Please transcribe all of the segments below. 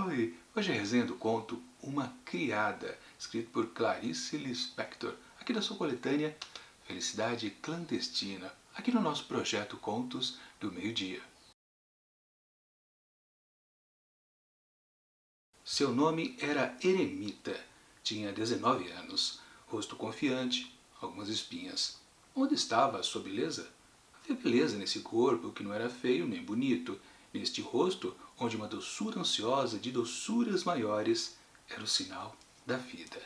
Oi! Hoje é a resenha do conto Uma Criada, escrito por Clarice Lispector, aqui da sua coletânea Felicidade Clandestina, aqui no nosso projeto Contos do Meio-Dia. Seu nome era Eremita, tinha 19 anos, rosto confiante, algumas espinhas. Onde estava a sua beleza? Havia beleza nesse corpo que não era feio nem bonito, neste rosto onde uma doçura ansiosa de doçuras maiores era o sinal da vida.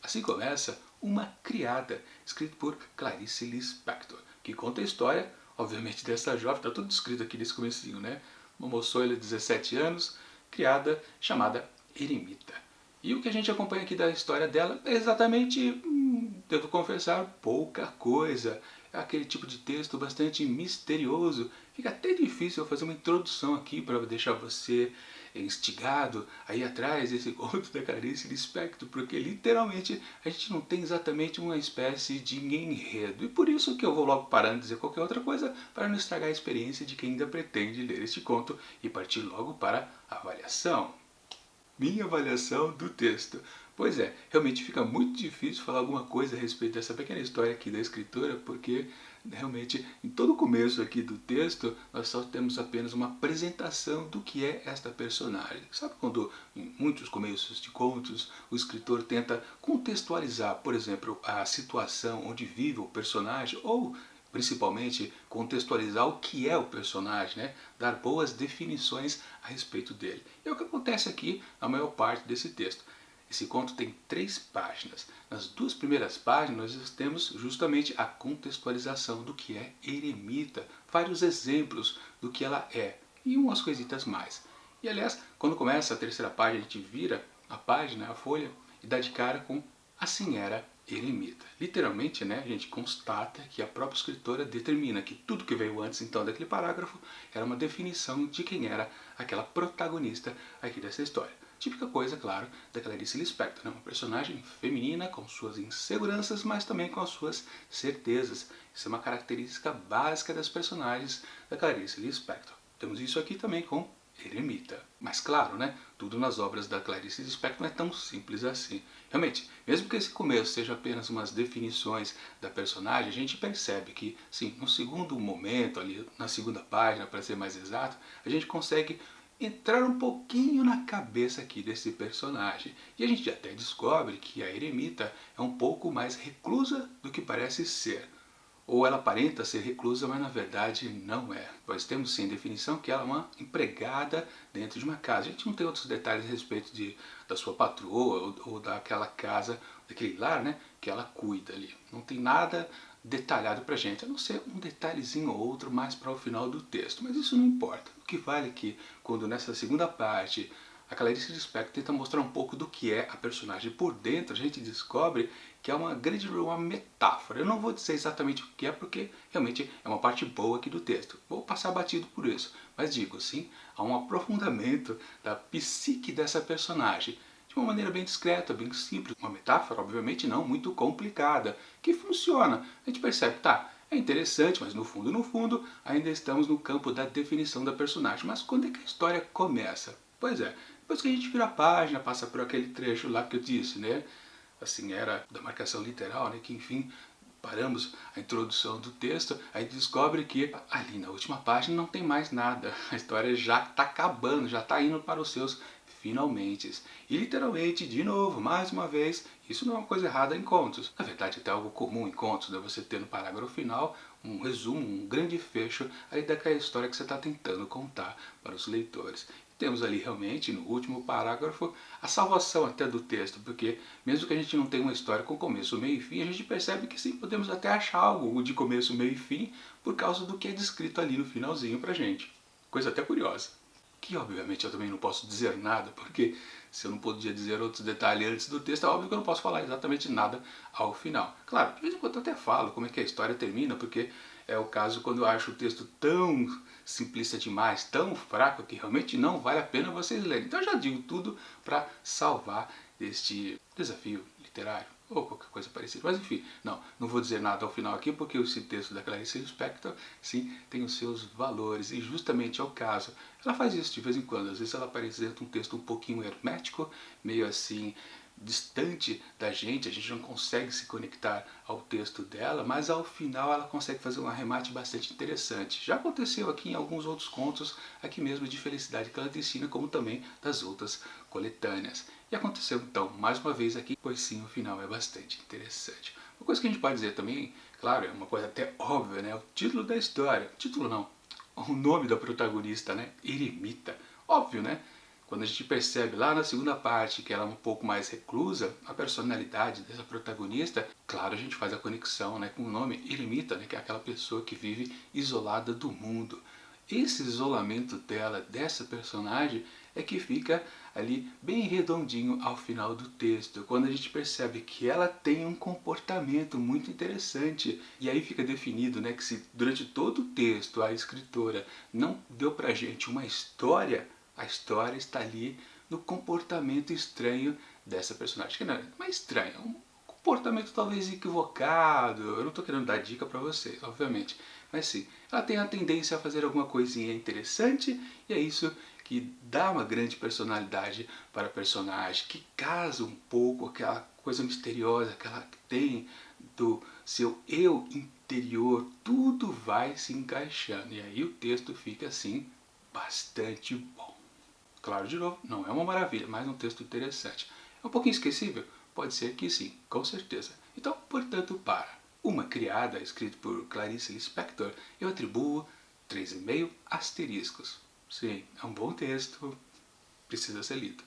Assim começa Uma Criada, escrito por Clarice Lispector, que conta a história, obviamente, dessa jovem, está tudo escrito aqui nesse comecinho, né? Uma moçoila de 17 anos, criada, chamada Eremita. E o que a gente acompanha aqui da história dela é exatamente, devo confessar, pouca coisa. É aquele tipo de texto bastante misterioso. Fica até difícil eu fazer uma introdução aqui para deixar você instigado aí atrás desse conto da Clarice Lispector, porque literalmente a gente não tem exatamente uma espécie de enredo. E por isso que eu vou logo parando de dizer qualquer outra coisa, para não estragar a experiência de quem ainda pretende ler este conto e partir logo para a avaliação. Minha avaliação do texto. Pois é, realmente fica muito difícil falar alguma coisa a respeito dessa pequena história aqui da escritora, porque realmente em todo o começo aqui do texto nós só temos apenas uma apresentação do que é esta personagem. Sabe quando em muitos começos de contos o escritor tenta contextualizar, por exemplo, a situação onde vive o personagem, ou principalmente contextualizar o que é o personagem, né? Dar boas definições a respeito dele. É o que acontece aqui na maior parte desse texto. Esse conto tem 3 páginas. Nas 2 primeiras páginas nós temos justamente a contextualização do que é Eremita, vários exemplos do que ela é e umas coisitas mais. E aliás, quando começa a 3ª página, a gente vira a página, a folha, e dá de cara com Assim Era Eremita. Literalmente, né, a gente constata que a própria escritora determina que tudo que veio antes então daquele parágrafo era uma definição de quem era aquela protagonista aqui dessa história. Típica coisa, claro, da Clarice Lispector, né? Uma personagem feminina com suas inseguranças, mas também com as suas certezas. Isso é uma característica básica das personagens da Clarice Lispector. Temos isso aqui também com Eremita. Mas claro, né, tudo nas obras da Clarice Lispector não é tão simples assim. Realmente, mesmo que esse começo seja apenas umas definições da personagem, a gente percebe que, sim, no segundo momento, ali na 2ª página, para ser mais exato, a gente consegue entrar um pouquinho na cabeça aqui desse personagem. E a gente até descobre que a Eremita é um pouco mais reclusa do que parece ser. Ou ela aparenta ser reclusa, mas na verdade não é. Nós temos sim definição que ela é uma empregada dentro de uma casa. A gente não tem outros detalhes a respeito da sua patroa ou daquela casa, daquele lar, né, que ela cuida ali. Não tem nada detalhado pra gente, a não ser um detalhezinho ou outro mais para o final do texto. Mas isso não importa. O que vale é que quando nessa 2ª parte a Clarice Lispector tenta mostrar um pouco do que é a personagem por dentro, a gente descobre que é uma metáfora. Eu não vou dizer exatamente o que é, porque realmente é uma parte boa aqui do texto. Vou passar batido por isso. Mas digo assim, há um aprofundamento da psique dessa personagem, de uma maneira bem discreta, bem simples. Uma metáfora, obviamente, não muito complicada, que funciona. A gente percebe, tá, é interessante, mas no fundo, ainda estamos no campo da definição da personagem. Mas quando é que a história começa? Pois é, depois que a gente vira a página, passa por aquele trecho lá que eu disse, né? Assim, era da marcação literal, né? Que enfim, paramos a introdução do texto, aí descobre que ali na última página não tem mais nada. A história já está acabando, já está indo para os seus finalmente. E literalmente, de novo, mais uma vez, isso não é uma coisa errada em contos. Na verdade, é até algo comum em contos, né? Você ter no parágrafo final um resumo, um grande fecho aí daquela história que você está tentando contar para os leitores. Temos ali realmente, no último parágrafo, a salvação até do texto, porque mesmo que a gente não tenha uma história com começo, meio e fim, a gente percebe que sim, podemos até achar algo de começo, meio e fim, por causa do que é descrito ali no finalzinho pra gente. Coisa até curiosa. Que obviamente eu também não posso dizer nada, porque se eu não podia dizer outros detalhes antes do texto, é óbvio que eu não posso falar exatamente nada ao final. Claro, de vez em quando eu até falo como é que a história termina, porque é o caso quando eu acho o texto tão simplista demais, tão fraco, que realmente não vale a pena vocês lerem. Então eu já digo tudo para salvar este desafio literário, ou qualquer coisa parecida. Mas enfim, não vou dizer nada ao final aqui, porque esse texto da Clarice Lispector, sim, tem os seus valores, e justamente é o caso. Ela faz isso de vez em quando, às vezes ela apresenta um texto um pouquinho hermético, meio assim, distante da gente, a gente não consegue se conectar ao texto dela, mas ao final ela consegue fazer um arremate bastante interessante. Já aconteceu aqui em alguns outros contos, aqui mesmo de Felicidade Clandestina, como também das outras coletâneas. E aconteceu então, mais uma vez aqui, pois sim, o final é bastante interessante. Uma coisa que a gente pode dizer também, claro, é uma coisa até óbvia, né? O título da história, título não, o nome da protagonista, né? Eremita. Óbvio, né? Quando a gente percebe lá na segunda parte que ela é um pouco mais reclusa, a personalidade dessa protagonista, claro, a gente faz a conexão, né, com o nome Eremita, né, que é aquela pessoa que vive isolada do mundo. Esse isolamento dela, dessa personagem, é que fica ali bem redondinho ao final do texto, quando a gente percebe que ela tem um comportamento muito interessante. E aí fica definido, né, que se durante todo o texto a escritora não deu pra gente uma história, a história está ali no comportamento estranho dessa personagem. Que não é estranho, é um comportamento talvez equivocado. Eu não estou querendo dar dica para vocês, obviamente. Mas sim, ela tem a tendência a fazer alguma coisinha interessante, e é isso que dá uma grande personalidade para a personagem, que casa um pouco aquela coisa misteriosa que ela tem do seu eu interior. Tudo vai se encaixando, e aí o texto fica assim bastante bom. Claro, de novo, não é uma maravilha, mas um texto interessante. É um pouquinho esquecível? Pode ser que sim, com certeza. Então, portanto, para Uma Criada, escrito por Clarice Lispector, eu atribuo 3,5 asteriscos. Sim, é um bom texto, precisa ser lido.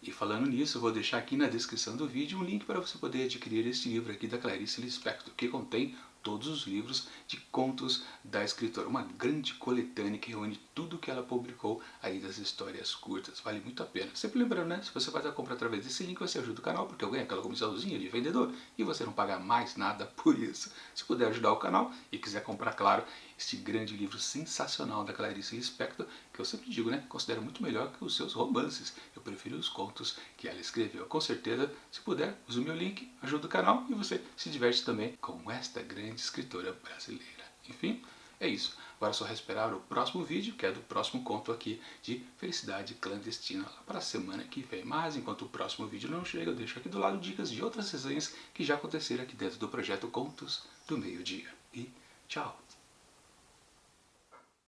E falando nisso, eu vou deixar aqui na descrição do vídeo um link para você poder adquirir este livro aqui da Clarice Lispector, que contém todos os livros de contos da escritora. Uma grande coletânea que reúne tudo que ela publicou aí das histórias curtas. Vale muito a pena. Sempre lembrando, né? Se você faz a compra através desse link, você ajuda o canal, porque eu ganho aquela comissãozinha de vendedor e você não paga mais nada por isso. Se puder ajudar o canal e quiser comprar, claro, este grande livro sensacional da Clarice Lispector, que eu sempre digo, né? Considero muito melhor que os seus romances. Eu prefiro os contos que ela escreveu. Com certeza, se puder, use o meu link, ajuda o canal e você se diverte também com esta grande escritora brasileira. Enfim, é isso. Agora é só esperar o próximo vídeo, que é do próximo conto aqui de Felicidade Clandestina, lá para a semana que vem. Mas enquanto o próximo vídeo não chega, eu deixo aqui do lado dicas de outras resenhas que já aconteceram aqui dentro do projeto Contos do Meio-Dia. E tchau!